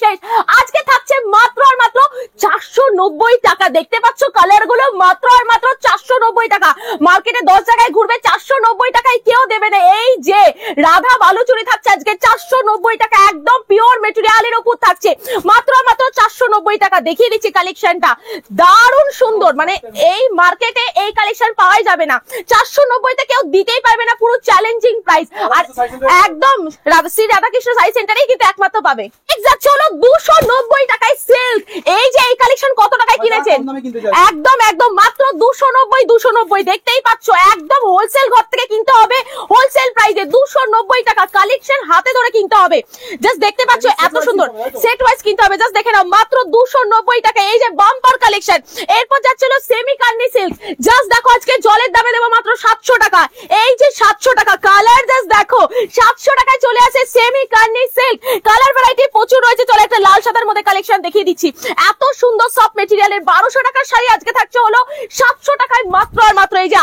শেষ। আজকে থাকছে মাত্র আর মাত্র 490 টাকা। দেখতে পাচ্ছ কালার গুলো মাত্র আর মাত্র 490 টাকা। মার্কেটে 10 জায়গায় ঘুরবে, 490 টাকায় কেউ দেবে না। এই যে রাধা বালুচুরি থাকছে আজকে 490 টাকা, একদম পিওর মেটেরিয়ালের উপর থাকছে মাত্র আর মাত্র 490 টাকা। দেখিয়ে দিচ্ছি কালেকশনটা, দারুণ সুন্দর। মানে এই মার্কেটে এই কালেকশন পাওয়াই যাবে না, 490 তে কেউ দিতেই পারবে না, পুরো চ্যালেঞ্জিং প্রাইস। আর একদম শ্রী রাধাকৃষ্ণ সাই সেন্টারেই কিন্তু একমাত্র পাবে। এক্সাক্ট হলো 290 টাকায় সিল্ক। এই যে এই কালেকশন কত টাকায় কিনেছেন? একদম একদম মাত্র 290। দেখতেই পাচ্ছ, একদম হোলসেল ঘর থেকে কিনতে হবে, হোলসেল প্রাইসে 290 টাকা। কালেকশন হাতে ধরে কিনতে হবে। জাস্ট দেখতে পাচ্ছ এত সুন্দর, সেট ওয়াইজ কিনতে হবে। জাস্ট দেখে নাও মাত্র 290 টাকা। এই যে বাম্পার কালেকশন। এরপর যাচ্ছিল সেমি কান্নি সিল্ক। জাস্ট দেখো আজকে জলের দামে দেবো মাত্র 700 টাকা। এই যে 700 টাকা কালার, জাস্ট দেখো 700 টাকায় চলে আসে semi Kanni silk. Colour variety প্রচুর রয়েছে। চলো একটা লাল সাদার মধ্যে কালেকশন দেখিয়ে দিচ্ছি। এত সুন্দর সফট মেটেরিয়ালের 1200 টাকার শাড়ি আজকে থাকছে হলো 700 টাকায় মাত্র আর মাত্র। এই যে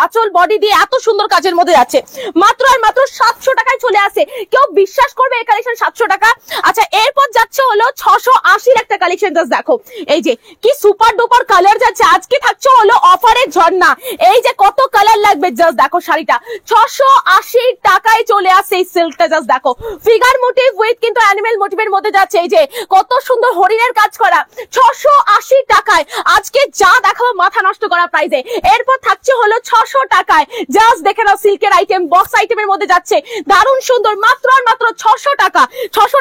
আঁচল বডি দিয়ে এত সুন্দর কাজের মধ্যে যাচ্ছে মাত্র আর মাত্র 700 টাকায় চলে আসে। কেউ বিশ্বাস করবে এই কালেকশন 700 টাকা? আচ্ছা এরপর যাচ্ছে হলো 680 একটা কালেকশন। জাস্ট দেখো এই যে কি সুপার ডুপার কালার যাচ্ছে। আজকে থাকছে হলো অফারের ঝর্ণা। এই যে কত কালার লাগবে, জাস্ট দেখো শাড়িটা 680 টাকায় চলে আসে এই সিল্কটা। জাস্ট দেখো ফিগার মোটিভ উইথ কিন্তু অ্যানিমেল মোটিভের মধ্যে যাচ্ছে। এই যে কত সুন্দর হরিণের কাজ করা, 680 টাকায় আজকে যা দেখাবো মাথা নষ্ট করা প্রাইসে। এরপর থাকছে হলো 600 টাকায়। জাস্ট দেখে নাও সিল্কের আইটেম, বক্স আইটেমের মধ্যে যাচ্ছে, দারুণ সুন্দর মাত্র আর মাত্র 600 টাকা। 600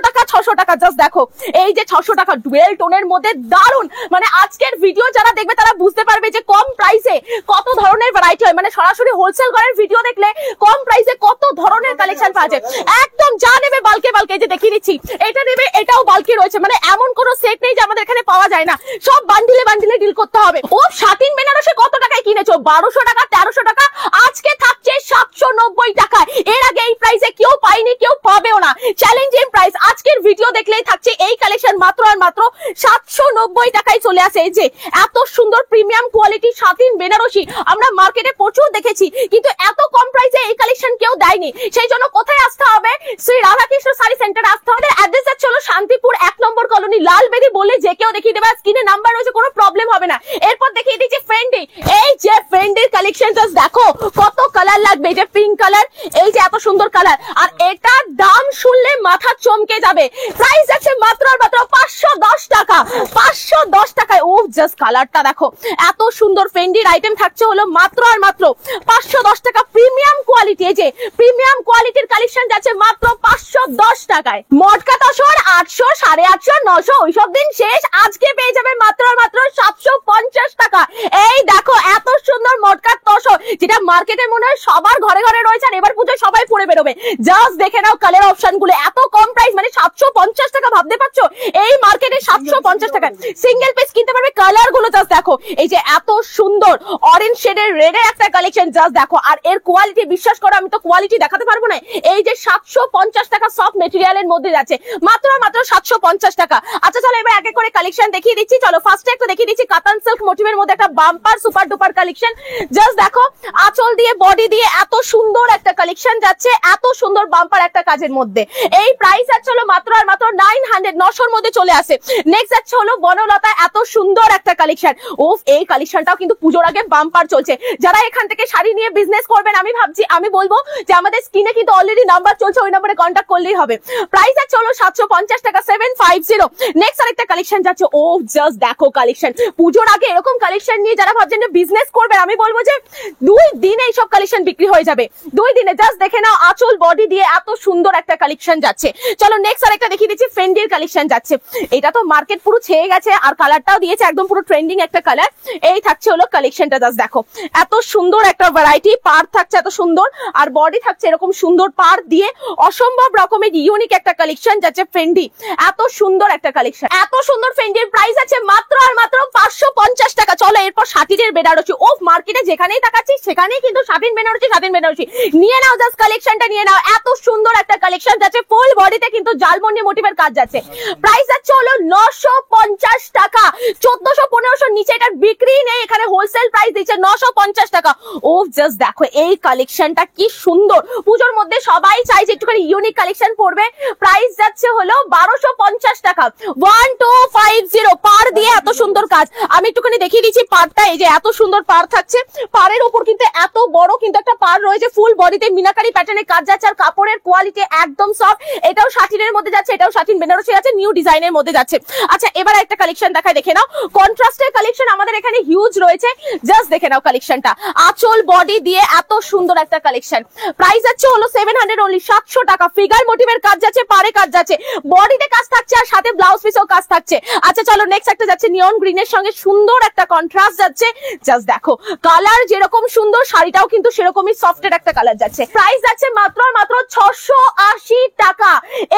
টাকা। জাস্ট দেখো এই যে 600 টাকা ডুয়েল টোনের মধ্যে দারুণ। মানে আজকের ভিডিও যারা দেখবে তারা বুঝতে পারবে যে কম প্রাইসে কত ধরনের ভ্যারাইটি হয়। মানে সরাসরি হোলসেল ঘরের ভিডিও দেখলে কম প্রাইসে কত ধরনের কালেকশন পাওয়া যায়। একদম যা নেবে বালকে বালকে। যে দেখিয়ে দিচ্ছি, এটা নেবে এটাও বালকে রয়েছে। মানে এমন কোন সেট নেই যে আমাদের এখানে পাওয়া যায় না, সব বান্ডিলে বান্ডিলে ডিল করতে হবে। ও সাতিন বেনারসে কত টাকায় কিনেছো? 1200 টাকা, 1300 টাকা। আজকে থাকছে 790 টাকা। এর আগে এই প্রাইসে কেউ পায়নি, কেউ পাবেও না। Challenging price. আজকের ভিডিও দেখলেই থাকছে এই কালেকশন মাত্র আর মাত্র 790 টাকায় চলে আসে। এই যে এত সুন্দর প্রিমিয়াম কোয়ালিটি সাতিন বেনারসি আমরা মার্কেটে প্রচুর দেখেছি, কিন্তু এত কম প্রাইসে এই কালেকশন কেউ দেয়নি। সেই জন্য কোথায় আসতে হবে? শ্রী রাধাকৃষ্ণ শাড়ি সেন্টারে আসতে হবে। অ্যাড্রেস যাচ্ছে হলো শান্তিপুর 1 নম্বর কলোনি, লালবেদি বলে যে কেউ দেখিয়ে দেবে। স্ক্রিনে নাম্বার রয়েছে, কোনো প্রবলেম হবে না। এরপর দেখিয়ে দিচ্ছি ফ্রেন্ডি। এই যে ফ্রেন্ডির কালেকশন জাস্ট দেখো কত কালার লাগবে। এই যে পিঙ্ক কালার, এই যে এত সুন্দর কালার। আর এটার দাম শুনলে মাথা চমকে যাবে। প্রাইস আছে মাত্র আর মাত্র 510 টাকা। 510 টাকায়। ও জাস্ট কালারটা দেখো, এত সুন্দর ফ্রেন্ডির আইটেম থাকছে হলো মাত্র আর মাত্র 510 টাকা। Premium quality. এই যে প্রিমিয়াম কোয়ালিটির কালেকশন যাচ্ছে মাত্র 510 টাকায়। মটকা তসর 800, 850, 900 ওইসব দিন শেষ। আজকে পেয়ে যাবে মাত্র আর মাত্র 750 টাকা। এই দেখো এত সুন্দর মটকা তসর, যেটা মার্কেটে মনে হয় সবার ঘরে ঘরে রয়েছে, আর এবার পুজোয় সবাই পরে বেরোবে। জাস্ট দেখে নাও কালার অপশন গুলো, এত কম প্রাইস। মানে 750 টাকা, ভাবতে পারছো এই মার্কেটে 750 টাকা সিঙ্গেল পিস কিনতে পারবে। কালার গুলো জাস্ট দেখো, এই যে এত সুন্দর অরেঞ্জ শেডের রেডের একটা কালেকশন। জাস্ট দেখো, আর এর কোয়ালিটি বিশ্বাস করো আমি তো কোয়ালিটি দেখাতে পারবো না। এই যে 750 টাকা সফট মেটেরিয়ালের মধ্যে যাচ্ছে মাত্র মাত্র 750 টাকা। আচ্ছা চলো এবার এক এক করে কালেকশন দেখিয়ে দিচ্ছি। চলো ফার্স্টে একটা দেখিয়ে দিচ্ছি কাতান সিল্ক মোটিভের মধ্যে একটা bumper super duper collection. Just দেখো আঁচল দিয়ে বডি দিয়ে এত সুন্দর একটা কালেকশন যাচ্ছে, এত সুন্দর বাম্পার একটা কাজের মধ্যে। এই প্রাইস আছে হলো মাত্র আর মাত্র 900, 900 মধ্যে চলে আসে। নেক্সট আছে হলো বনলতা, এত সুন্দর একটা কালেকশন। ওফ, এই কালেকশনটাও কিন্তু পুজোর আগে বাম্পার চলছে। যারা এখান থেকে শাড়ি নিয়ে বিজনেস করবেন, আমি বলবো যে আমাদের স্ক্রিনে কিন্তু অলরেডি নাম্বার চলছে, ওই নাম্বারে কন্ট্যাক্ট করলেই হবে। প্রাইস আছে হলো 750 টাকা, 750। নেক্সট আরেকটা কালেকশন যাচ্ছে। ও জাস্ট দেখো কালেকশন, পুজোর আগে এরকম কালেকশন নিয়ে যারা ভাবছেন যে বিজনেস করবেন, আমি বলবো যে 2 দিনে এইসব কালেকশন বিক্রি হয়ে যাবে। 2 দিনে। জাস্ট দেখে নাও আঁচল বডি দিয়ে এত সুন্দর একটা কালেকশন যাচ্ছে। চলো নেক্সট আরেকটা দেখিয়ে দিচ্ছি ফেন্ডির কালেকশন যাচ্ছে। এটা তো মার্কেট পুরো ছেয়ে গেছে, আর কালারটাও দিয়েছে একদম পুরো ট্রেন্ডিং একটা কালার। এই থাকছে হলো কালেকশনটা। জাস্ট দেখো এত সুন্দর একটা ভ্যারাইটি, পার থাকছে এত সুন্দর, আর বডি থাকছে এরকম সুন্দর পার দিয়ে। অসম্ভব রকমের ইউনিক একটা কালেকশন যাচ্ছে ফ্রেন্ডি। এত সুন্দর একটা কালেকশন, এত সুন্দর ফ্রেন্ডির প্রাইস আছে মাত্র আর মাত্র 550 টাকা। চলো এরপর সাতিনের বেনারসি। ও মার্কেটে যেখানেই তাকাচ্ছি সেখানেই কিন্তু সাতিন বেনারসি নিয়ে নাও। জাস্ট কালেকশনটা নিয়ে নাও, এত সুন্দর একটা কালেকশন যাচ্ছে। ফুল বডিতে কিন্তু জালমন্ডি মোটিভের কাজ যাচ্ছে। প্রাইস আছে হলো 950 টাকা। 1400, 1500 নিচে এটার বিক্রি নেই, এখানে হোলসেল প্রাইস দিচ্ছে 950 টাকা। ও জাস্ট দেখো এই কালেকশনটা কি সুন্দর। পুজোর মধ্যে সবাই চাই যে একটুখানি ইউনিক কালেকশন পড়বে। প্রাইস যাচ্ছে হলো 1250 টাকা, 1250 পার দিয়ে এত সুন্দর কাজ। আমি একটুখানি দেখিয়ে দিচ্ছি পাড়টা, এই যে এত সুন্দর পাড় থাকছে, পাড়ের উপর কিন্তু এত বড় কিন্তু একটা পাড় রয়েছে, ফুল বডিতে মিনাকারি প্যাটার্নের কাজ যাচ্ছে, আর কাপড়ের কোয়ালিটি একদম সফট। এটাও শাটিনের মধ্যে যাচ্ছে, এটাও শাটিন বেনারসি আছে, নিউ ডিজাইনের মধ্যে যাচ্ছে। আচ্ছা এবার একটা কালেকশন দেখায়, দেখে নাও কন্ট্রাস্টের কালেকশন আমাদের এখানে হিউজ রয়েছে, জাস্ট দেখে নাও কালেকশনটা। আঁচল বডি দিয়ে এত সুন্দর একটা কালেকশন, প্রাইস যাচ্ছে হলো 700 অনলি, 700 টাকা। ফিগার মোটিভের কাজ যাচ্ছে, পারে কাজ যাচ্ছে, বডিতে কাজ থাকছে, আর সাথে ব্লাউজ পিসেও কাজ থাকছে। আচ্ছা চলো নেক্সট একটা যাচ্ছে নিয়ন গ্রিনের সঙ্গে সুন্দর একটা কন্ট্রাস্ট যাচ্ছে, জাস্ট দেখো কালার যেরকম সুন্দর, শাড়িটাও কিন্তু সেরকমই সফটের একটা কালার যাচ্ছে। প্রাইস যাচ্ছে মাত্র 680 টাকা।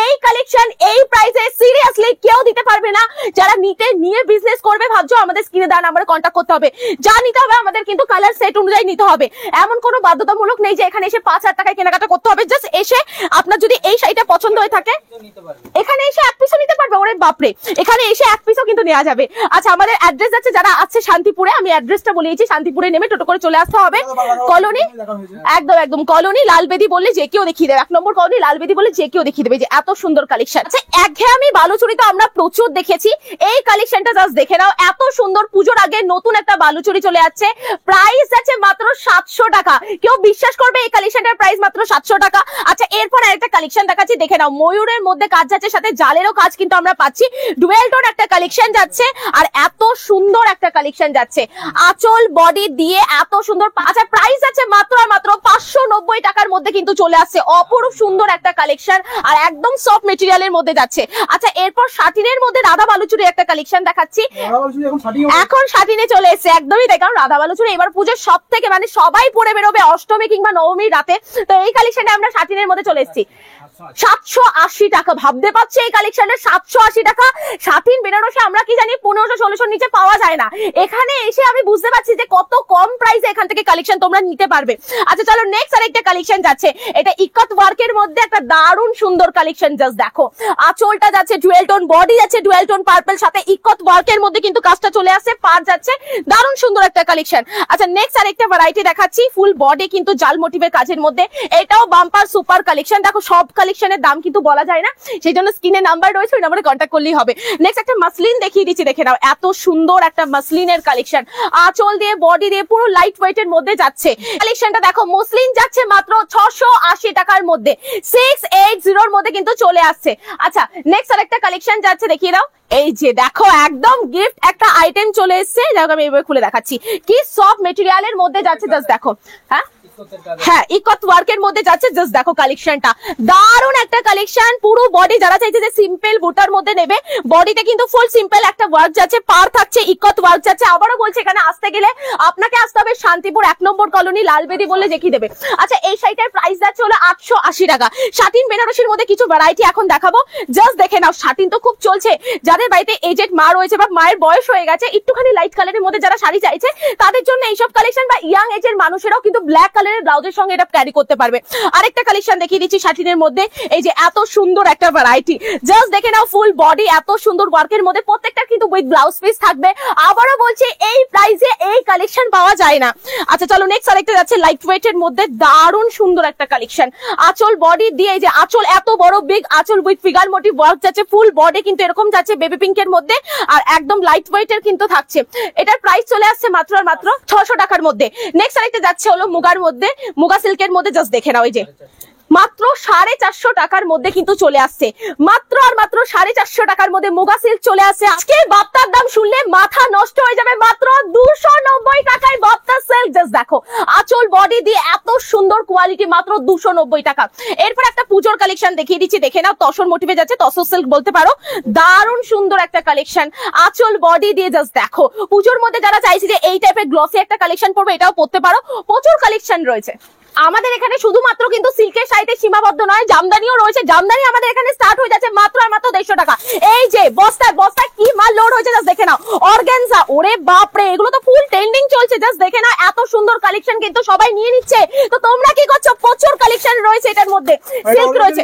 এই কালেকশন এই প্রাইসে সিরিয়াসলি কেউ দিতে পারবে না। যারা নিয়ে বিজনেস করবে ভাবছো, আমাদের স্ক্রিনে দেওয়া নাম্বারে কন্ট্যাক্ট করতে হবে। যা নিতে হবে আমাদের কিন্তু কালার সেট অনুযায়ী নিতে হবে, এমন কোনো বাধ্যতামূলক নেই যে এখানে এসে 5000 টাকায় কেনাকাটা করতে হবে। জাস্ট এসে আপনার যদি এই শাড়িটা পছন্দ হয়ে থাকে এখানে এসে এক পিসও নিতে পারবে। ওরে বাপরে, এখানে এসে এক পিসও কিন্তু নেওয়া যাবে। আচ্ছা আমাদের অ্যাড্রেস আছে, যারা আছে শান্তিপুরে, আমি অ্যাড্রেসটা বলেছি, শান্তিপুরে নেমে টোটো করে চলে আসতে হবে। কলোনি, একদম কলোনি লালবেদি বললে যে কেউ দেখিয়ে দেবে, 1 নম্বর কলোনি লালবেদি বললে যে কেউ দেখিয়ে দেবে। যে এত সুন্দর কালেকশন। আচ্ছা একঘেয়েমি বালুচুরি তো আমরা প্রচুর দেখেছি, এই কালেকশনটা জাস্ট দেখে নাও, এত সুন্দর। পুজোর আগে নতুন একটা বালুচুরি চলে যাচ্ছে, প্রাইস আছে মাত্র 700 টাকা। কেউ বিশ্বাস করবে এই কালেকশনটার প্রাইস মাত্র 700 টাকা? আচ্ছা এরপর আরেকটা কালেকশন দেখাচ্ছি, দেখে নাও। ময়ূরের মধ্যে কাজ যাচ্ছে, সাথে জালেরও কাজ কিন্তু আমরা পাচ্ছি, ডুয়েল টোন একটা কালেকশন যাচ্ছে, আর এত সুন্দর একটা কালেকশন যাচ্ছে, আঁচল বডি দিয়ে এত সুন্দর। আচ্ছা প্রাইস আছে মাত্র 590 টাকার মধ্যে কিন্তু চলে আসছে, অপরূপ সুন্দর একটা কালেকশন, আর একদম সফট মেটেরিয়ালের মধ্যে যাচ্ছে। আচ্ছা এরপর শাটিনের মধ্যে রাধা বালুচুরি একটা কালেকশন দেখাচ্ছি, এখন শাটিনে চলে এসেছে, একদমই দেখাম রাধা বালুচুরি। এবার পুজোর সব থেকে মানে সবাই পরে বেরোবে অষ্টমী কিংবা নবমীর রাতে, তো এই কালেকশনে আমরা শাটিনের মধ্যে চলে এসেছি। 780 টাকা, ভাবতে পারছি এই কালেকশনের 780 টাকা। শাটিন বেনারসি আমরা কি জানি 1500-1600 নিচে পাওয়া যায় না, এখানে এসে আমি বুঝতে পারছি যে কত কম প্রাইসে এখান থেকে কালেকশন তোমরা নিতে পারবে। আচ্ছা চলো নেক্সট আরেকটা কালেকশন যাচ্ছে, এটা ইকত ওয়ার্কের মধ্যে একটা দারুণ সুন্দর কালেকশন, জাস্ট দেখো আঁচলটা যাচ্ছে ডুয়েল টোন, বডি যাচ্ছে ডুয়েল টোন পার্পল, সাথে ইকত ওয়ার্কের মধ্যে কিন্তু কাজটা চলে আসছে, পার যাচ্ছে, দারুণ সুন্দর একটা কালেকশন। আচ্ছা নেক্সট আরেকটা ভ্যারাইটি দেখাচ্ছি, ফুল বডি কিন্তু জাল মোটিভের কাজের মধ্যে, এটাও বাম্পার সুপার কালেকশন। দেখো সব কালেকশনের দাম কিন্তু বলা যায় না, সেই জন্য স্ক্রিনে নাম্বার রয়েছে, ওই নাম্বারে কন্ট্যাক্ট করলেই হবে। নেক্সট একটা মাসলিন দেখিয়ে দিচ্ছি, দেখে নাও এত সুন্দর একটা মাসলিনের কালেকশন, আঁচল দিয়ে বডি দিয়ে পুরো লাইট ওয়েটের মধ্যে যাচ্ছে। কালেকশনটা দেখো, মসলিন যাচ্ছে মাত্র 680 টাকার মধ্যে, 680 মধ্যে কিন্তু চলে আসছে। আচ্ছা নেক্সট আরেকটা কালেকশন যাচ্ছে, দেখিয়ে দাও। এই যে দেখো একদম গিফট একটা আইটেম চলে এসেছে, দেখো আমি এবার খুলে দেখাচ্ছি, কি সফট মেটেরিয়ালের মধ্যে যাচ্ছে, জাস্ট দেখো। হ্যাঁ ইকত ওয়ার্কের মধ্যে যাচ্ছে, জাস্ট দেখো কালেকশনটা, দারুণ একটা কালেকশন। পুরো বডি যারা চাইছে যে সিম্পল বুটার মধ্যে নেবে, বডিতে কিন্তু ফুল সিম্পল একটা ওয়ার্ক যাচ্ছে, পার থাকছে, ইকত ওয়ার্ক যাচ্ছে। আবারও বলছি এখানে আসতে গেলে আপনাকে আসতে হবে শান্তিপুর 1 নম্বর কলোনি লালবেদি বললে দেখিয়ে দেবে। আচ্ছা এই শাড়িটার প্রাইস যাচ্ছে হলো 880 টাকা। শাটিন বেনারসির মধ্যে কিছু ভ্যারাইটি এখন দেখাবো, জাস্ট দেখে নাও। শাটিন তো খুব চলছে, যাদের বাড়িতে এজেড মা রয়েছে বা মায়ের বয়স হয়ে গেছে, একটুখানি লাইট কালারের মধ্যে যারা শাড়ি চাইছে তাদের জন্য এইসব কালেকশন, বা ইয়াং এজের মানুষেরাও কিন্তু ব্ল্যাক কালারের ব্লাউজের সঙ্গে এটা ক্যারি করতে পারবে। আরেকটা কালেকশন দেখিয়ে দিচ্ছি শাটিনের মধ্যে, এই যে এত সুন্দর একটা ভ্যারাইটি, জাস্ট দেখে নাও। ফুল বডি এত সুন্দর ওয়ার্কের মধ্যে, প্রত্যেকটা কিন্তু উইথ ব্লাউজ পিস থাকবে। আবারও বলছি এই প্রাইসে এই কালেকশন পাওয়া যায় না। আচ্ছা চলো নেক্সট আরেকটা যাচ্ছে লাইট ওয়েটের মধ্যে, দারুণ সুন্দর একটা কালেকশন, আঁচল বডি দিয়ে, এই যে আঁচল এত বড় বিগ আঁচল উইথ ফিগার মোটিভ ওয়ার্ক যাচ্ছে, ফুল বডি কিন্তু এরকম যাচ্ছে বেবি পিঙ্কের মধ্যে, আর একদম লাইট ওয়েটের কিন্তু থাকছে। এটার প্রাইস চলে আসছে মাত্র 600 টাকার মধ্যে। নেক্সট আরেকটা যাচ্ছে হলো মুগার মধ্যে, মুগা সিল্কের মধ্যে, জাস্ট দেখে নাও, এই যে মাত্র 450 টাকার মধ্যে কিন্তু চলে আসছে, মাত্র আর মাত্র 450 টাকার মধ্যে মুগা সিল্ক চলে আসছে। আজকে বাপ্তার দাম শুনলে মাথা নষ্ট হয়ে যাবে, মাত্র 290 টাকায় বাপ্তা সিল্ক, জাস্ট দেখো আঁচল বডি দিয়ে এত সুন্দর কোয়ালিটি, মাত্র 290 টাকা। এরপর একটা পুজোর কালেকশন দেখিয়ে দিচ্ছি, দেখে নাও, তসর মোটিভে যাচ্ছে, তসর সিল্ক বলতে পারো, দারুণ সুন্দর একটা কালেকশন, আঁচল বডি দিয়ে, জাস্ট দেখো। পুজোর মধ্যে যারা চাইছে যে এই টাইপের গ্লসি একটা কালেকশন পড়বে, এটাও পড়তে পারো, প্রচুর কালেকশন রয়েছে। আমাদের এখানে শুধুমাত্র কিন্তু সিল্কের শাড়িতে সীমাবদ্ধ নয়, জামদানিও রয়েছে। জামদানি আমাদের এখানে স্টার্ট হয়ে যাচ্ছে মাত্র আর মাত্র 150 টাকা। এই যে বস্তায় বস্তায় কি মাল লোড হয়েছে, জাস্ট দেখে নাও। অর্গানজা, ওরে বাপরে, এগুলো তো ফুল ট্রেন্ডিং চলছে, জাস্ট দেখে নাও। এত সুন্দর কালেকশন কিন্তু সবাই নিয়ে নিচ্ছে, তো তোমরা কি করছো? প্রচুর কালেকশন রয়েছে এটার মধ্যে, সিল্ক রয়েছে।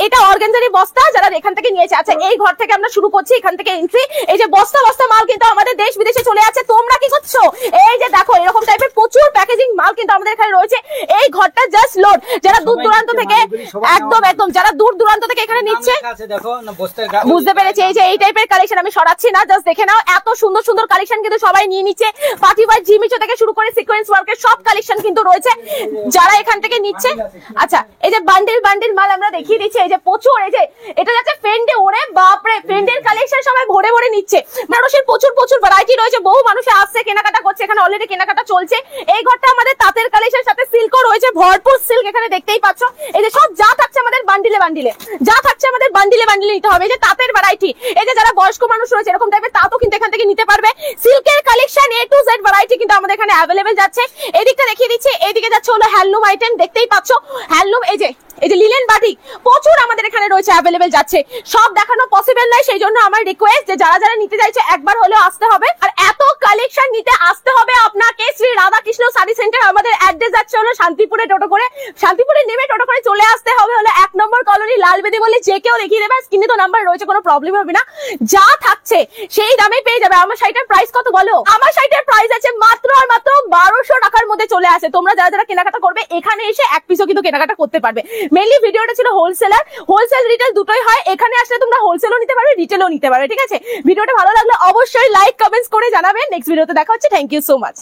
এটা অর্গানজারি বস্তা, যারা এখান থেকে নিয়েছে। আচ্ছা এই ঘর থেকে আমরা শুরু করছি, এখান থেকে এন্ট্রি। এই যে বস্তা বস্তা মাল কিন্তু আমাদের দেশ বিদেশে চলে যাচ্ছে, তোমরা কি করছো? এই যে দেখো এরকম টাইপের প্রচুর প্যাকেজিং মাল কিন্তু আমাদের এখানে রয়েছে। এই ঘরটা জাস্ট লোড, যারা দূর দূরান্ত থেকে একদম একদম যারা দূর দূরান্ত থেকে এখানে নিচ্ছে বুঝতে পেরেছি। এই যে এই টাইপের কালেকশন আমি সরাচ্ছি না, জাস্ট দেখে নাও, এত সুন্দর সুন্দর কালেকশন কিন্তু সবাই নিয়ে নিচ্ছে। পার্টি ওয়্যার জিমিচো থেকে শুরু করে সিকোয়েন্স ওয়ার্কের সব কালেকশন কিন্তু রয়েছে যারা এখান থেকে নিচ্ছে। আচ্ছা এই যে বান্ডিল বান্ডিল মাল আমরা দেখিয়ে দিচ্ছি, এই যে প্রচুর, এই যে এটা যাচ্ছে ফেন্ডে, ওরে বাপরে ফেন্ডের কালেকশন সবাই ভরে ভরে নিচ্ছে। মানুষের প্রচুর প্রচুর ভ্যারাইটি রয়েছে, বহু মানুষ আসছে কেনাকাটা করছে, এখানে অলরেডি কেনাকাটা চলছে। এই ঘরটা আমাদের তাঁতের কালেকশন সাথে সিল্কও রয়েছে, ভরপুর সিল্ক এখানে দেখতেই পাচ্ছ। এই যে সব যা থাকছে আমাদের বান্ডিলে বান্ডিলে, যা থাকছে আমাদের বান্ডিলে বান্ডিলে নিতে হবে। এই যে তাঁতের ভ্যারাইটি, এই যে যারা বয়স্ক মানুষ রয়েছে এরকম টাইপের তাঁতও কিন্তু এখান থেকে নিতে পারবে। সিল্কের collection A to Z variety কিন্তু আমাদের এখানে অ্যাভেলেবেল যাচ্ছে। এদিকটা দেখিয়ে দিচ্ছি, এইদিকে যাচ্ছে হলো হ্যান্ডলুম আইটেম, দেখতেই পাচ্ছ হ্যান্ডলুম। এই যে লিলেন বাটিক প্রচুর আমাদের এখানে রয়েছে, অ্যাভেলেবেল যাচ্ছে। সব দেখানো পসিবল নয়, সেই জন্য আমার রিকোয়েস্ট যে যারা যারা নিতে চাইছে একবার হলেও আসতে হবে। আর এত কালেকশন নিতে আসতে হবে আপনাকে শ্রী রাধাকৃষ্ণ শাড়ি সেন্টার। আমাদের অ্যাড্রেস যাচ্ছে হলো শান্তিপুরে, টোটো করে শান্তিপুরে নেমে টোটো করে চলে আসতে হবে হলো 1 নম্বর কলোনি লালবেদি বলে, যে কেউ দেখিয়ে দেবে, স্ক্রিনে তো নাম্বার রয়েছে, কোনো প্রবলেম হবে না। যা থাকছে সেই দামে পেয়ে যাবে। আমার শাড়িটার প্রাইস কত বলো? আমার শাড়িটার প্রাইস আছে মাত্র আর মাত্র 1200 টাকার মধ্যে চলে আসে। তোমরা যারা যারা কেনাকাটা করবে এখানে এসে এক পিসও কিন্তু কেনাকাটা করতে পারবে। মেইনলি ভিডিওটা ছিল হোলসেলার, হোলসেল রিটেল দুটোই হয়। এখানে আসলে তোমরা হোলসেলও নিতে পারবে, রিটেলও নিতে পারবে, ঠিক আছে? ভিডিওটা ভালো লাগলে অবশ্যই লাইক কমেন্টস করে জানাবেন। নেক্সট ভিডিওতে দেখা হচ্ছে। Thank you so much.